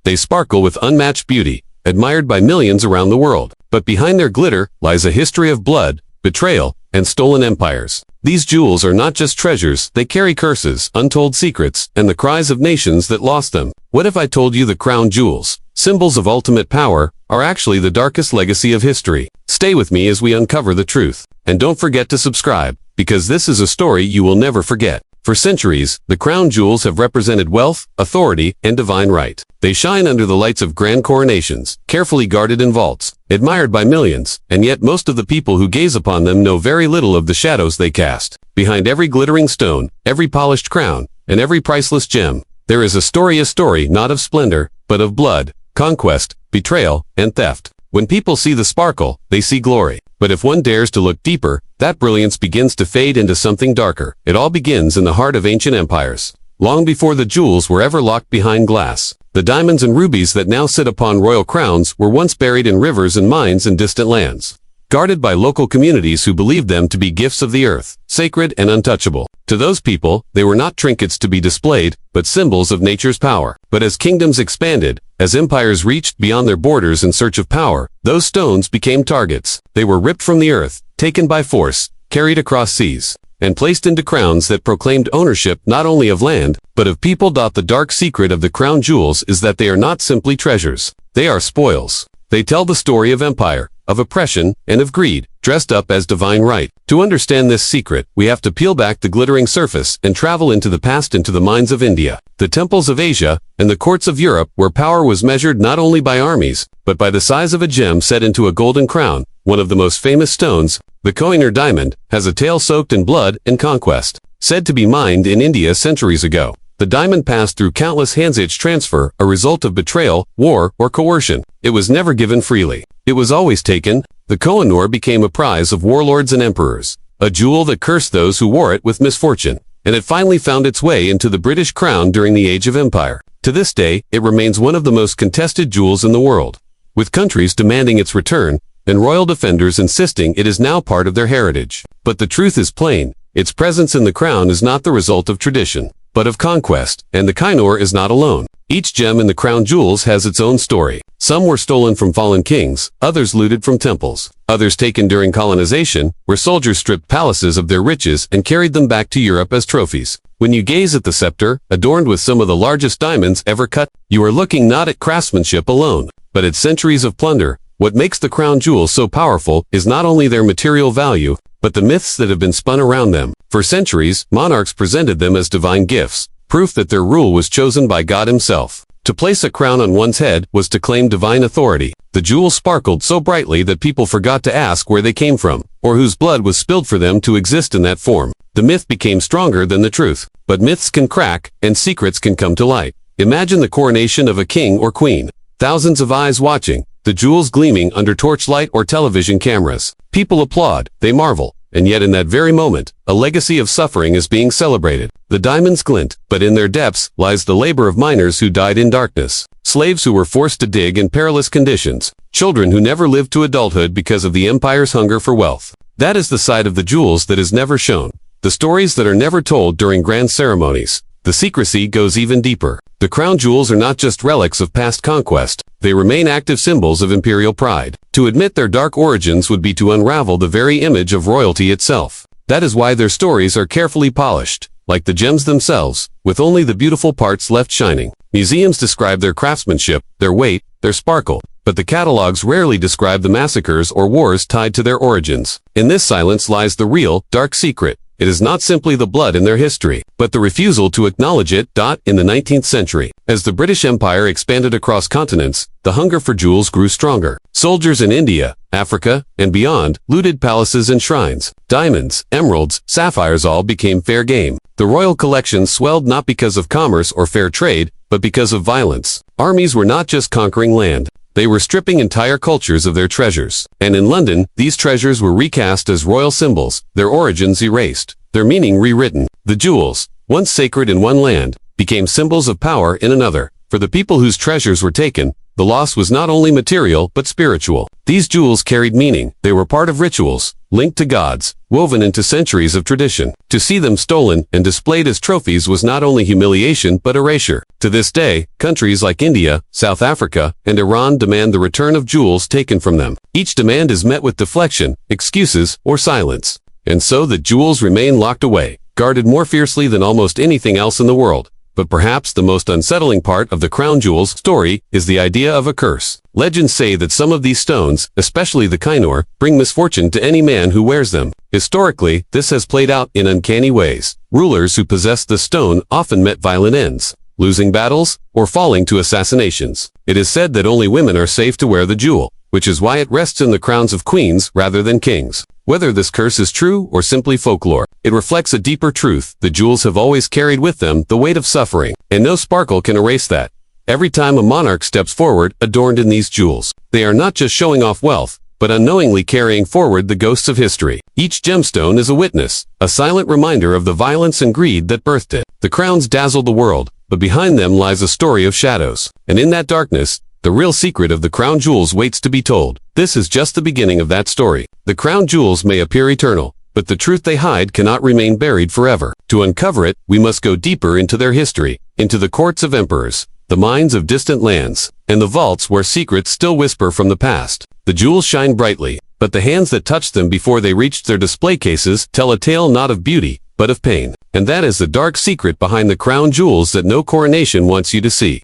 They sparkle with unmatched beauty, admired by millions around the world. But behind their glitter lies a history of blood, betrayal, and stolen empires. These jewels are not just treasures, they carry curses, untold secrets, and the cries of nations that lost them. What if I told you the crown jewels, symbols of ultimate power, are actually the darkest legacy of history? Stay with me as we uncover the truth. And don't forget to subscribe, because this is a story you will never forget. For centuries, the crown jewels have represented wealth, authority, and divine right. They shine under the lights of grand coronations, carefully guarded in vaults, admired by millions, and yet most of the people who gaze upon them know very little of the shadows they cast. Behind every glittering stone, every polished crown, and every priceless gem, there is a story not of splendor, but of blood, conquest, betrayal, and theft. When people see the sparkle, they see glory. But if one dares to look deeper, that brilliance begins to fade into something darker. It all begins in the heart of ancient empires. Long before the jewels were ever locked behind glass, the diamonds and rubies that now sit upon royal crowns were once buried in rivers and mines in distant lands, guarded by local communities who believed them to be gifts of the earth, sacred and untouchable. To those people, they were not trinkets to be displayed, but symbols of nature's power. But as kingdoms expanded, as empires reached beyond their borders in search of power, those stones became targets. They were ripped from the earth, taken by force, carried across seas, and placed into crowns that proclaimed ownership not only of land, but of people. The dark secret of the crown jewels is that they are not simply treasures. They are spoils. They tell the story of empire, of oppression, and of greed, dressed up as divine right. To understand this secret, we have to peel back the glittering surface and travel into the past, into the mines of India, the temples of Asia, and the courts of Europe, where power was measured not only by armies, but by the size of a gem set into a golden crown. One of the most famous stones, the Koh-i-Noor diamond, has a tale soaked in blood and conquest. Said to be mined in India centuries ago, the diamond passed through countless hands. Its transfer, a result of betrayal, war, or coercion. It was never given freely. It was always taken. The Koh-i-Noor became a prize of warlords and emperors, a jewel that cursed those who wore it with misfortune. And it finally found its way into the British crown during the Age of Empire. To this day, it remains one of the most contested jewels in the world, with countries demanding its return, and royal defenders insisting it is now part of their heritage. But the truth is plain. Its presence in the crown is not the result of tradition, but of conquest, and the Koh-i-Noor is not alone. Each gem in the crown jewels has its own story. Some were stolen from fallen kings, others looted from temples, others taken during colonization, where soldiers stripped palaces of their riches and carried them back to Europe as trophies. When you gaze at the scepter, adorned with some of the largest diamonds ever cut, you are looking not at craftsmanship alone, but at centuries of plunder. What makes the crown jewels so powerful is not only their material value, but the myths that have been spun around them. For centuries, monarchs presented them as divine gifts, proof that their rule was chosen by God himself. To place a crown on one's head was to claim divine authority. The jewels sparkled so brightly that people forgot to ask where they came from, or whose blood was spilled for them to exist in that form. The myth became stronger than the truth. But myths can crack, and secrets can come to light. Imagine the coronation of a king or queen. Thousands of eyes watching, the jewels gleaming under torchlight or television cameras. People applaud, they marvel, and yet in that very moment, a legacy of suffering is being celebrated. The diamonds glint, but in their depths lies the labor of miners who died in darkness, slaves who were forced to dig in perilous conditions, children who never lived to adulthood because of the empire's hunger for wealth. That is the side of the jewels that is never shown, the stories that are never told during grand ceremonies. The secrecy goes even deeper. The crown jewels are not just relics of past conquest, they remain active symbols of imperial pride. To admit their dark origins would be to unravel the very image of royalty itself. That is why their stories are carefully polished, like the gems themselves, with only the beautiful parts left shining. Museums describe their craftsmanship, their weight, their sparkle, but the catalogs rarely describe the massacres or wars tied to their origins. In this silence lies the real, dark secret. It is not simply the blood in their history, but the refusal to acknowledge it. In the 19th century, as the British Empire expanded across continents, the hunger for jewels grew stronger. Soldiers in India, Africa, and beyond looted palaces and shrines. Diamonds, emeralds, sapphires all became fair game. The royal collections swelled not because of commerce or fair trade, but because of violence. Armies were not just conquering land. They were stripping entire cultures of their treasures. And in London, these treasures were recast as royal symbols, their origins erased, their meaning rewritten. The jewels, once sacred in one land, became symbols of power in another. For the people whose treasures were taken, the loss was not only material but spiritual. These jewels carried meaning. They were part of rituals, linked to gods, woven into centuries of tradition. To see them stolen and displayed as trophies was not only humiliation but erasure. To this day, countries like India, South Africa, and Iran demand the return of jewels taken from them. Each demand is met with deflection, excuses, or silence. And so the jewels remain locked away, guarded more fiercely than almost anything else in the world. But perhaps the most unsettling part of the crown jewels story is the idea of a curse. Legends say that some of these stones, especially the Koh-i-Noor, bring misfortune to any man who wears them. Historically, this has played out in uncanny ways. Rulers who possessed the stone often met violent ends, losing battles, or falling to assassinations. It is said that only women are safe to wear the jewel, which is why it rests in the crowns of queens rather than kings. Whether this curse is true or simply folklore, it reflects a deeper truth. The jewels have always carried with them the weight of suffering, and no sparkle can erase that. Every time a monarch steps forward adorned in these jewels, they are not just showing off wealth, but unknowingly carrying forward the ghosts of history. Each gemstone is a witness, a silent reminder of the violence and greed that birthed it. The crowns dazzle the world, but behind them lies a story of shadows. And in that darkness, the real secret of the crown jewels waits to be told. This is just the beginning of that story. The crown jewels may appear eternal, but the truth they hide cannot remain buried forever. To uncover it, we must go deeper into their history, into the courts of emperors, the mines of distant lands, and the vaults where secrets still whisper from the past. The jewels shine brightly, but the hands that touched them before they reached their display cases tell a tale not of beauty, but of pain. And that is the dark secret behind the crown jewels that no coronation wants you to see.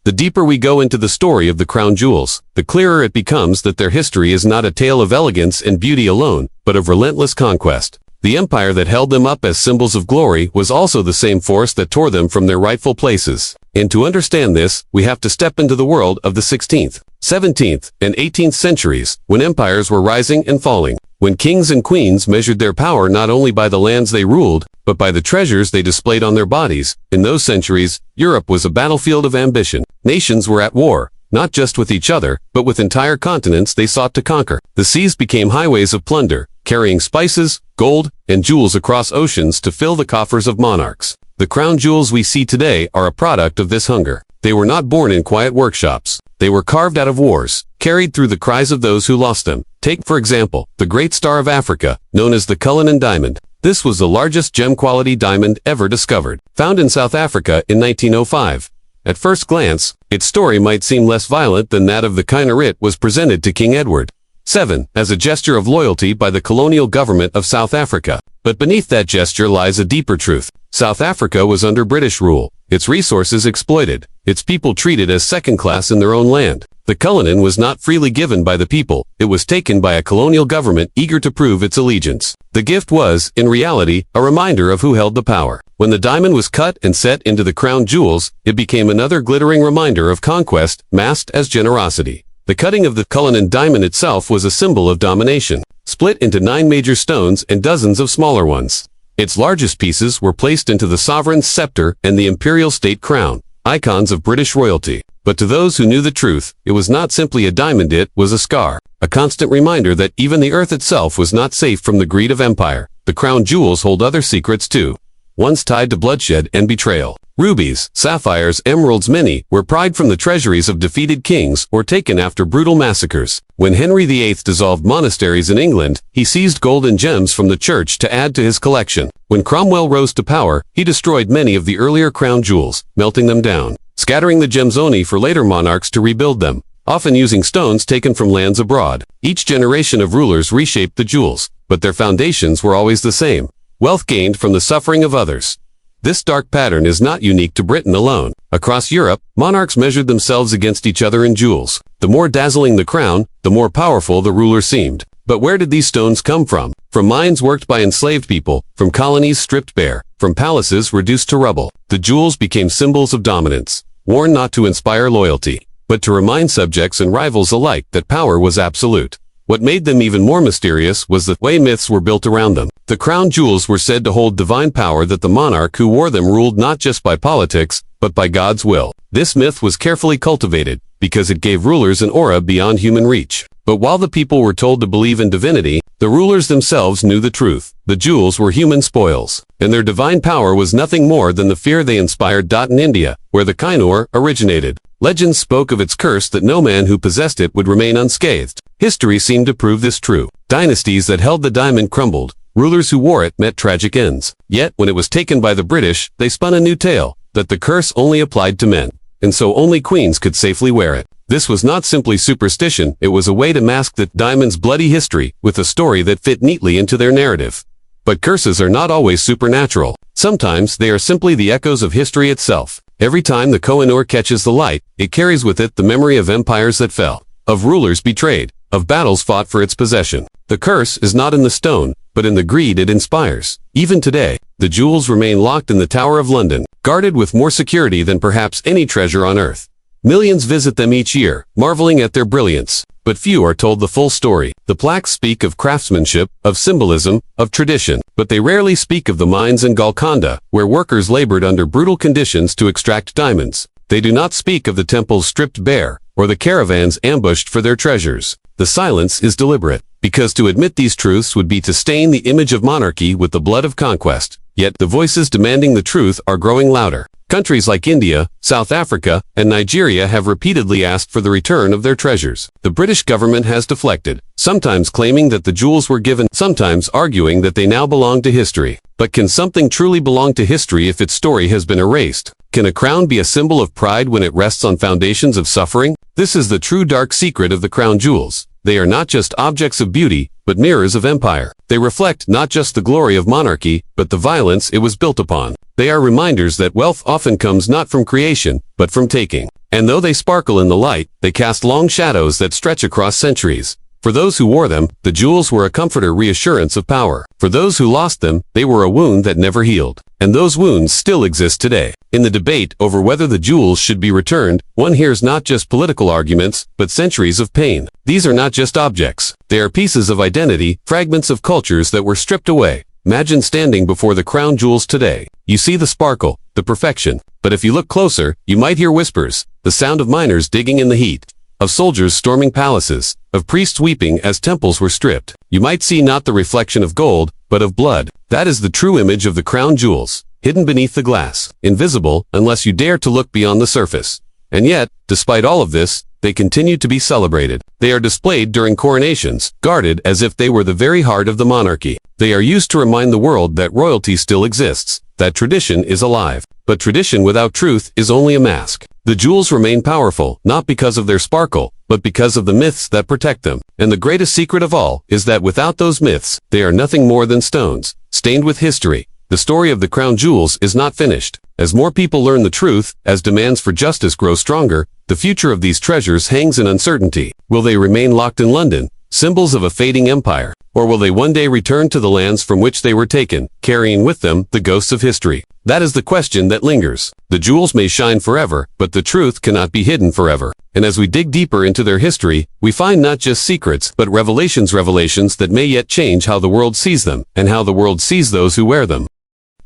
The deeper we go into the story of the crown jewels, the clearer it becomes that their history is not a tale of elegance and beauty alone, but of relentless conquest. The empire that held them up as symbols of glory was also the same force that tore them from their rightful places. And to understand this, we have to step into the world of the 16th, 17th, and 18th centuries, when empires were rising and falling, when kings and queens measured their power not only by the lands they ruled, but by the treasures they displayed on their bodies. In those centuries, Europe was a battlefield of ambition. Nations were at war, not just with each other, but with entire continents they sought to conquer. The seas became highways of plunder, carrying spices, gold, and jewels across oceans to fill the coffers of monarchs. The crown jewels we see today are a product of this hunger. They were not born in quiet workshops. They were carved out of wars, carried through the cries of those who lost them. Take, for example, the great star of Africa, known as the Cullinan diamond. This was the largest gem-quality diamond ever discovered, found in South Africa in 1905. At first glance, its story might seem less violent than that of the Koh-i-Noor. It was presented to King Edward VII as a gesture of loyalty by the colonial government of South Africa. But beneath that gesture lies a deeper truth. South Africa was under British rule, its resources exploited, its people treated as second class in their own land. The Cullinan was not freely given by the people, it was taken by a colonial government eager to prove its allegiance. The gift was, in reality, a reminder of who held the power. When the diamond was cut and set into the crown jewels, it became another glittering reminder of conquest, masked as generosity. The cutting of the Cullinan diamond itself was a symbol of domination, split into 9 major stones and dozens of smaller ones. Its largest pieces were placed into the sovereign's scepter and the imperial state crown, icons of British royalty. But to those who knew the truth, it was not simply a diamond, it was a scar, a constant reminder that even the earth itself was not safe from the greed of empire. The crown jewels hold other secrets too, ones tied to bloodshed and betrayal. Rubies, sapphires, emeralds, many were pried from the treasuries of defeated kings or taken after brutal massacres. When Henry VIII dissolved monasteries in England, he seized gold and gems from the church to add to his collection. When Cromwell rose to power, he destroyed many of the earlier crown jewels, melting them down, scattering the gems only for later monarchs to rebuild them, often using stones taken from lands abroad. Each generation of rulers reshaped the jewels, but their foundations were always the same: wealth gained from the suffering of others. This dark pattern is not unique to Britain alone. Across Europe, monarchs measured themselves against each other in jewels. The more dazzling the crown, the more powerful the ruler seemed. But where did these stones come from? From mines worked by enslaved people, from colonies stripped bare, from palaces reduced to rubble. The jewels became symbols of dominance, worn not to inspire loyalty, but to remind subjects and rivals alike that power was absolute. What made them even more mysterious was the way myths were built around them. The crown jewels were said to hold divine power, that the monarch who wore them ruled not just by politics, but by God's will. This myth was carefully cultivated, because it gave rulers an aura beyond human reach. But while the people were told to believe in divinity, the rulers themselves knew the truth. The jewels were human spoils, and their divine power was nothing more than the fear they inspired. In India, where the Koh-i-Noor originated, legends spoke of its curse, that no man who possessed it would remain unscathed. History seemed to prove this true. Dynasties that held the diamond crumbled. Rulers who wore it met tragic ends. Yet, when it was taken by the British, they spun a new tale, that the curse only applied to men, and so only queens could safely wear it. This was not simply superstition, it was a way to mask the diamond's bloody history with a story that fit neatly into their narrative. But curses are not always supernatural. Sometimes they are simply the echoes of history itself. Every time the Koh-i-Noor catches the light, it carries with it the memory of empires that fell, of rulers betrayed, of battles fought for its possession. The curse is not in the stone, but in the greed it inspires. Even today, the jewels remain locked in the Tower of London, guarded with more security than perhaps any treasure on earth. Millions visit them each year, marveling at their brilliance. But few are told the full story. The plaques speak of craftsmanship, of symbolism, of tradition, but they rarely speak of the mines in Golconda, where workers labored under brutal conditions to extract diamonds. They do not speak of the temples stripped bare, or the caravans ambushed for their treasures. The silence is deliberate, because to admit these truths would be to stain the image of monarchy with the blood of conquest. Yet the voices demanding the truth are growing louder. Countries like India, South Africa, and Nigeria have repeatedly asked for the return of their treasures. The British government has deflected, sometimes claiming that the jewels were given, sometimes arguing that they now belong to history. But can something truly belong to history if its story has been erased? Can a crown be a symbol of pride when it rests on foundations of suffering? This is the true dark secret of the crown jewels. They are not just objects of beauty, but mirrors of empire. They reflect not just the glory of monarchy, but the violence it was built upon. They are reminders that wealth often comes not from creation, but from taking. And though they sparkle in the light, they cast long shadows that stretch across centuries. For those who wore them, the jewels were a comforter, reassurance of power. For those who lost them, they were a wound that never healed. And those wounds still exist today. In the debate over whether the jewels should be returned, one hears not just political arguments, but centuries of pain. These are not just objects. They are pieces of identity, fragments of cultures that were stripped away. Imagine standing before the crown jewels today. You see the sparkle, the perfection. But if you look closer, you might hear whispers, the sound of miners digging in the heat, of soldiers storming palaces, of priests weeping as temples were stripped. You might see not the reflection of gold, but of blood. That is the true image of the crown jewels, hidden beneath the glass, invisible unless you dare to look beyond the surface. And yet, despite all of this, they continue to be celebrated. They are displayed during coronations, guarded as if they were the very heart of the monarchy. They are used to remind the world that royalty still exists, that tradition is alive. But tradition without truth is only a mask. The jewels remain powerful, not because of their sparkle, but because of the myths that protect them. And the greatest secret of all is that without those myths, they are nothing more than stones, stained with history. The story of the crown jewels is not finished. As more people learn the truth, as demands for justice grow stronger, the future of these treasures hangs in uncertainty. Will they remain locked in London, symbols of a fading empire? Or will they one day return to the lands from which they were taken, carrying with them the ghosts of history? That is the question that lingers. The jewels may shine forever, but the truth cannot be hidden forever. And as we dig deeper into their history, we find not just secrets, but revelations that may yet change how the world sees them, and how the world sees those who wear them.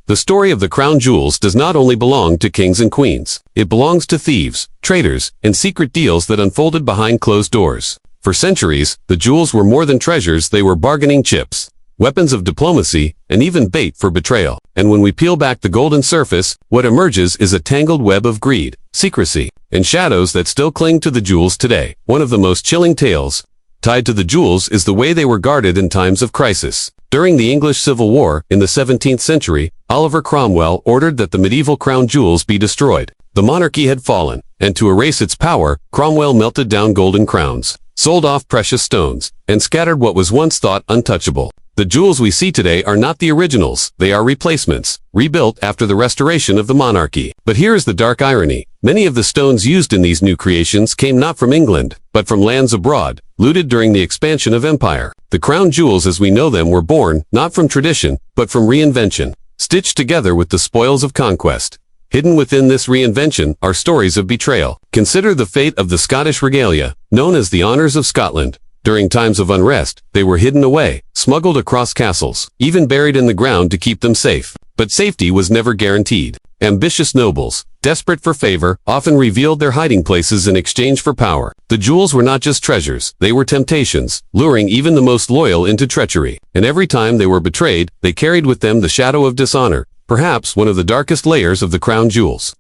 The story of the crown jewels does not only belong to kings and queens. It belongs to thieves, traitors, and secret deals that unfolded behind closed doors. For centuries, the jewels were more than treasures, they were bargaining chips, weapons of diplomacy, and even bait for betrayal. And when we peel back the golden surface, what emerges is a tangled web of greed, secrecy, and shadows that still cling to the jewels today. One of the most chilling tales tied to the jewels is the way they were guarded in times of crisis. During the English Civil War, in the 17th century, Oliver Cromwell ordered that the medieval crown jewels be destroyed. The monarchy had fallen, and to erase its power, Cromwell melted down golden crowns, sold off precious stones, and scattered what was once thought untouchable. The jewels we see today are not the originals, they are replacements, rebuilt after the restoration of the monarchy. But here is the dark irony. Many of the stones used in these new creations came not from England, but from lands abroad, looted during the expansion of empire. The crown jewels as we know them were born, not from tradition, but from reinvention, stitched together with the spoils of conquest. Hidden within this reinvention are stories of betrayal. Consider the fate of the Scottish regalia, known as the Honours of Scotland. During times of unrest, they were hidden away, smuggled across castles, even buried in the ground to keep them safe. But safety was never guaranteed. Ambitious nobles, desperate for favor, often revealed their hiding places in exchange for power. The jewels were not just treasures, they were temptations, luring even the most loyal into treachery. And every time they were betrayed, they carried with them the shadow of dishonor, perhaps one of the darkest layers of the crown jewels.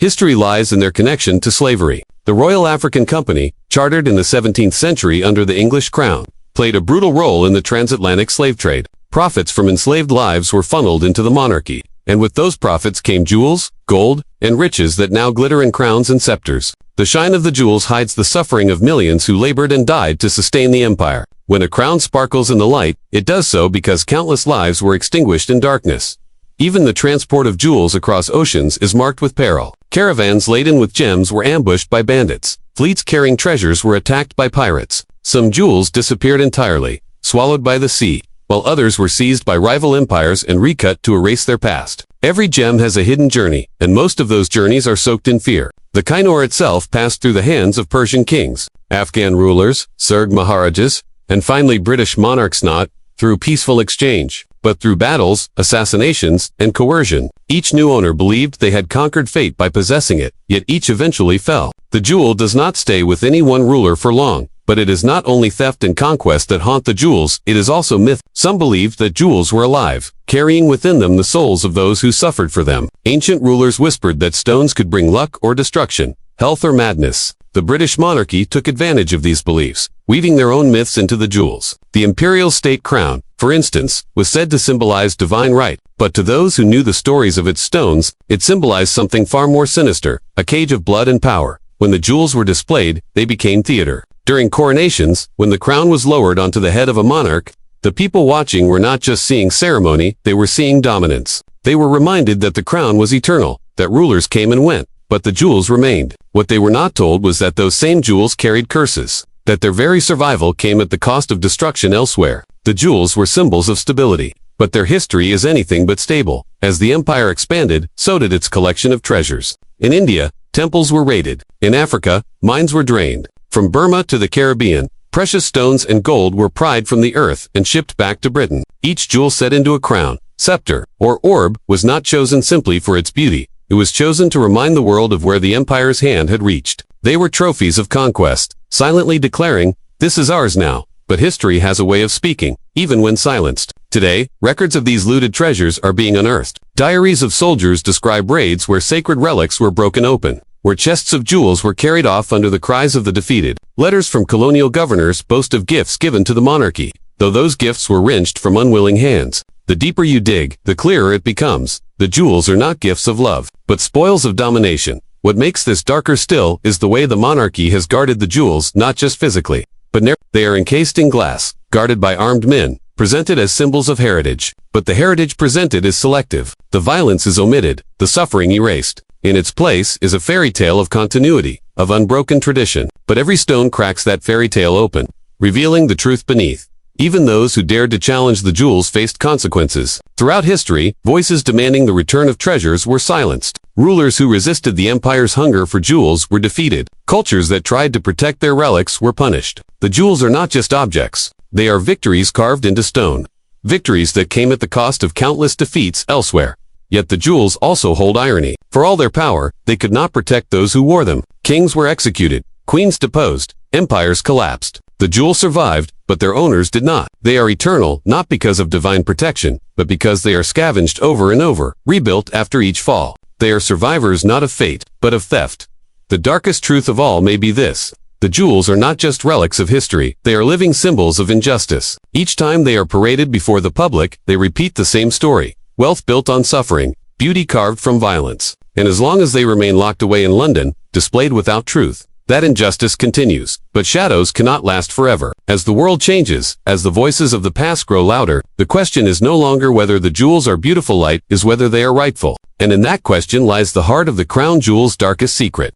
History lies in their connection to slavery. The Royal African Company, chartered in the 17th century under the English crown, played a brutal role in the transatlantic slave trade. Profits from enslaved lives were funneled into the monarchy, and with those profits came jewels, gold, and riches that now glitter in crowns and scepters. The shine of the jewels hides the suffering of millions who labored and died to sustain the empire. When a crown sparkles in the light, it does so because countless lives were extinguished in darkness. Even the transport of jewels across oceans is marked with peril. Caravans laden with gems were ambushed by bandits. Fleets carrying treasures were attacked by pirates. Some jewels disappeared entirely, swallowed by the sea, while others were seized by rival empires and recut to erase their past. Every gem has a hidden journey, and most of those journeys are soaked in fear. The Koh-i-Noor itself passed through the hands of Persian kings, Afghan rulers, Surg Maharajas, and finally British monarchs, not through peaceful exchange, but through battles, assassinations, and coercion. Each new owner believed they had conquered fate by possessing it, yet each eventually fell. The jewel does not stay with any one ruler for long, but it is not only theft and conquest that haunt the jewels, it is also myth. Some believed that jewels were alive, carrying within them the souls of those who suffered for them. Ancient rulers whispered that stones could bring luck or destruction, health or madness. The British monarchy took advantage of these beliefs, weaving their own myths into the jewels. The imperial state crown, for instance, was said to symbolize divine right, but to those who knew the stories of its stones, it symbolized something far more sinister, a cage of blood and power. When the jewels were displayed, they became theater. During coronations, when the crown was lowered onto the head of a monarch, the people watching were not just seeing ceremony, they were seeing dominance. They were reminded that the crown was eternal, that rulers came and went, but the jewels remained. What they were not told was that those same jewels carried curses, that their very survival came at the cost of destruction elsewhere. The jewels were symbols of stability, but their history is anything but stable. As the empire expanded, so did its collection of treasures. In India, temples were raided. In Africa, mines were drained. From Burma to the Caribbean, precious stones and gold were pried from the earth and shipped back to Britain. Each jewel set into a crown, scepter, or orb was not chosen simply for its beauty. It was chosen to remind the world of where the empire's hand had reached. They were trophies of conquest, silently declaring, "This is ours now." But history has a way of speaking, even when silenced. Today, records of these looted treasures are being unearthed. Diaries of soldiers describe raids where sacred relics were broken open, where chests of jewels were carried off under the cries of the defeated. Letters from colonial governors boast of gifts given to the monarchy, though those gifts were wrenched from unwilling hands. The deeper you dig, the clearer it becomes. The jewels are not gifts of love, but spoils of domination. What makes this darker still is the way the monarchy has guarded the jewels, not just physically, but they are encased in glass, guarded by armed men, presented as symbols of heritage. But the heritage presented is selective. The violence is omitted, the suffering erased. In its place is a fairy tale of continuity, of unbroken tradition. But every stone cracks that fairy tale open, revealing the truth beneath. Even those who dared to challenge the jewels faced consequences. Throughout history, voices demanding the return of treasures were silenced. Rulers who resisted the empire's hunger for jewels were defeated. Cultures that tried to protect their relics were punished. The jewels are not just objects. They are victories carved into stone. Victories that came at the cost of countless defeats elsewhere. Yet the jewels also hold irony. For all their power, they could not protect those who wore them. Kings were executed, queens deposed, empires collapsed. The jewels survived, but their owners did not. They are eternal, not because of divine protection, but because they are scavenged over and over, rebuilt after each fall. They are survivors not of fate, but of theft. The darkest truth of all may be this. The jewels are not just relics of history, they are living symbols of injustice. Each time they are paraded before the public, they repeat the same story. Wealth built on suffering, beauty carved from violence. And as long as they remain locked away in London, displayed without truth, that injustice continues. But shadows cannot last forever. As the world changes, as the voices of the past grow louder, the question is no longer whether the jewels are beautiful, light is whether they are rightful. And in that question lies the heart of the crown jewel's darkest secret.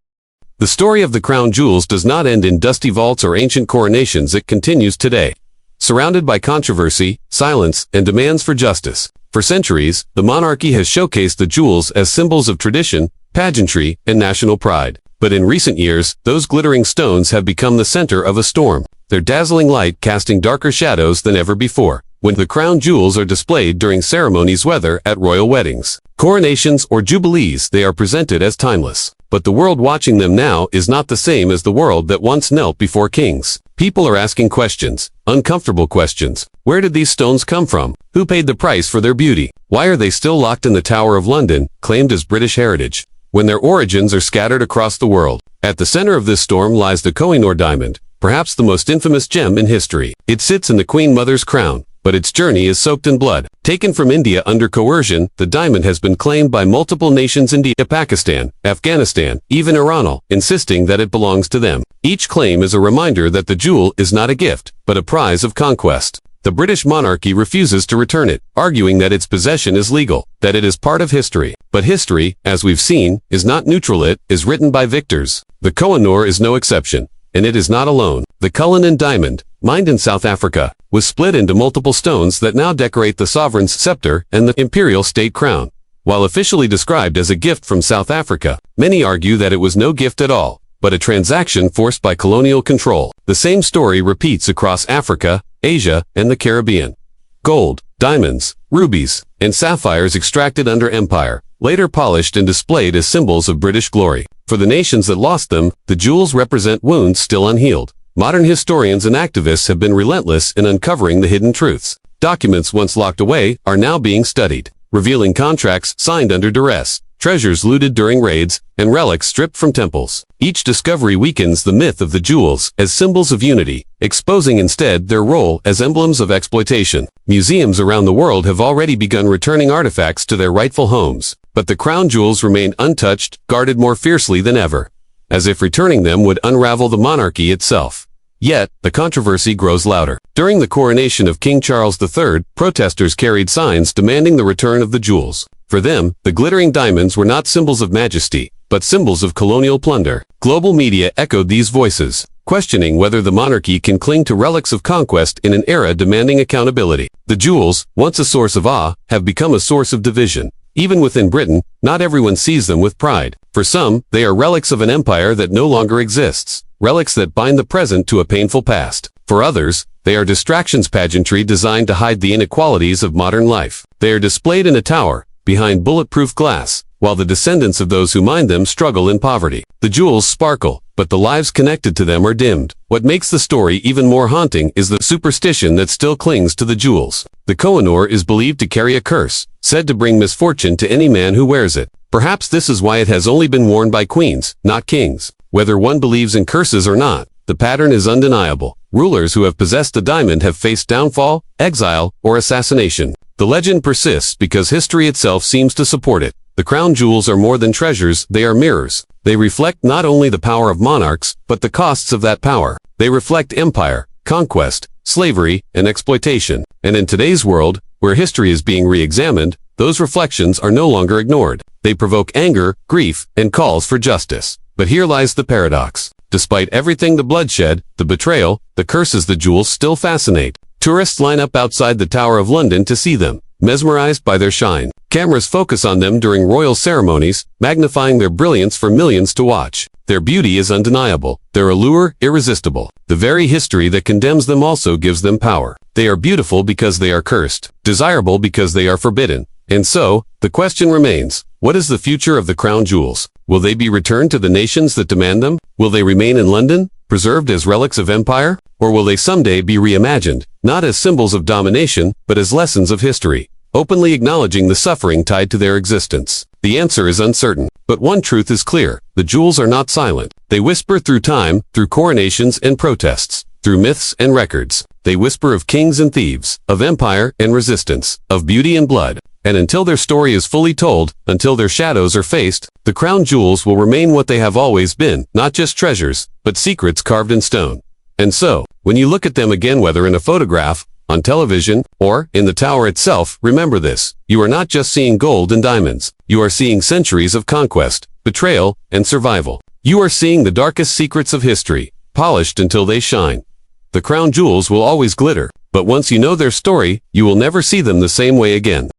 The story of the crown jewels does not end in dusty vaults or ancient coronations, it continues today. Surrounded by controversy, silence, and demands for justice. For centuries, the monarchy has showcased the jewels as symbols of tradition, pageantry, and national pride. But in recent years, those glittering stones have become the center of a storm, their dazzling light casting darker shadows than ever before. When the crown jewels are displayed during ceremonies, whether at royal weddings, coronations, or jubilees, they are presented as timeless. But the world watching them now is not the same as the world that once knelt before kings. People are asking questions, uncomfortable questions. Where did these stones come from? Who paid the price for their beauty? Why are they still locked in the Tower of London, claimed as British heritage? when their origins are scattered across the world. At the center of this storm lies the Koh-i-Noor diamond, perhaps the most infamous gem in history. It sits in the Queen Mother's crown, but its journey is soaked in blood. Taken from India under coercion, the diamond has been claimed by multiple nations: India, Pakistan, Afghanistan, even Iran, insisting that it belongs to them. Each claim is a reminder that the jewel is not a gift, but a prize of conquest. The British monarchy refuses to return it, arguing that its possession is legal, that it is part of history. But history, as we've seen, is not neutral. It is written by victors. The Koh-i-Noor is no exception, and it is not alone. The Cullinan diamond, mined in South Africa, was split into multiple stones that now decorate the sovereign's scepter and the imperial state crown. While officially described as a gift from South Africa, many argue that it was no gift at all, but a transaction forced by colonial control. The same story repeats across Africa, Asia, and the Caribbean. Gold, diamonds, rubies, and sapphires extracted under empire, later polished and displayed as symbols of British glory. For the nations that lost them, the jewels represent wounds still unhealed. Modern historians and activists have been relentless in uncovering the hidden truths. Documents once locked away are now being studied, revealing contracts signed under duress, treasures looted during raids, and relics stripped from temples. Each discovery weakens the myth of the jewels as symbols of unity, exposing instead their role as emblems of exploitation. Museums around the world have already begun returning artifacts to their rightful homes, but the crown jewels remain untouched, guarded more fiercely than ever, as if returning them would unravel the monarchy itself. Yet, the controversy grows louder. During the coronation of King Charles III, protesters carried signs demanding the return of the jewels. For them, the glittering diamonds were not symbols of majesty, but symbols of colonial plunder. Global media echoed these voices, questioning whether the monarchy can cling to relics of conquest in an era demanding accountability. The jewels, once a source of awe, have become a source of division. Even within Britain, not everyone sees them with pride. For some, they are relics of an empire that no longer exists, relics that bind the present to a painful past. For others, they are distractions, pageantry designed to hide the inequalities of modern life. They are displayed in a tower, behind bulletproof glass, while the descendants of those who mined them struggle in poverty. The jewels sparkle, but the lives connected to them are dimmed. What makes the story even more haunting is the superstition that still clings to the jewels. The Koh-i-Noor is believed to carry a curse, said to bring misfortune to any man who wears it. Perhaps this is why it has only been worn by queens, not kings. Whether one believes in curses or not, the pattern is undeniable. Rulers who have possessed the diamond have faced downfall, exile, or assassination. The legend persists because history itself seems to support it. The crown jewels are more than treasures, they are mirrors. They reflect not only the power of monarchs, but the costs of that power. They reflect empire, conquest, slavery, and exploitation. And in today's world, where history is being re-examined, those reflections are no longer ignored. They provoke anger, grief, and calls for justice. But here lies the paradox. Despite everything, the bloodshed, the betrayal, the curses, the jewels still fascinate. Tourists line up outside the Tower of London to see them, mesmerized by their shine. Cameras focus on them during royal ceremonies, magnifying their brilliance for millions to watch. Their beauty is undeniable, their allure irresistible. The very history that condemns them also gives them power. They are beautiful because they are cursed, desirable because they are forbidden. And so, the question remains, what is the future of the crown jewels? Will they be returned to the nations that demand them? Will they remain in London, preserved as relics of empire? Or will they someday be reimagined, not as symbols of domination, but as lessons of history, openly acknowledging the suffering tied to their existence? The answer is uncertain, but one truth is clear: the jewels are not silent. They whisper through time, through coronations and protests, through myths and records. They whisper of kings and thieves, of empire and resistance, of beauty and blood. And until their story is fully told, until their shadows are faced, the crown jewels will remain what they have always been, not just treasures, but secrets carved in stone. And so, when you look at them again, whether in a photograph, on television, or in the tower itself, remember this: you are not just seeing gold and diamonds. You are seeing centuries of conquest, betrayal, and survival. You are seeing the darkest secrets of history, polished until they shine. The crown jewels will always glitter, but once you know their story, you will never see them the same way again.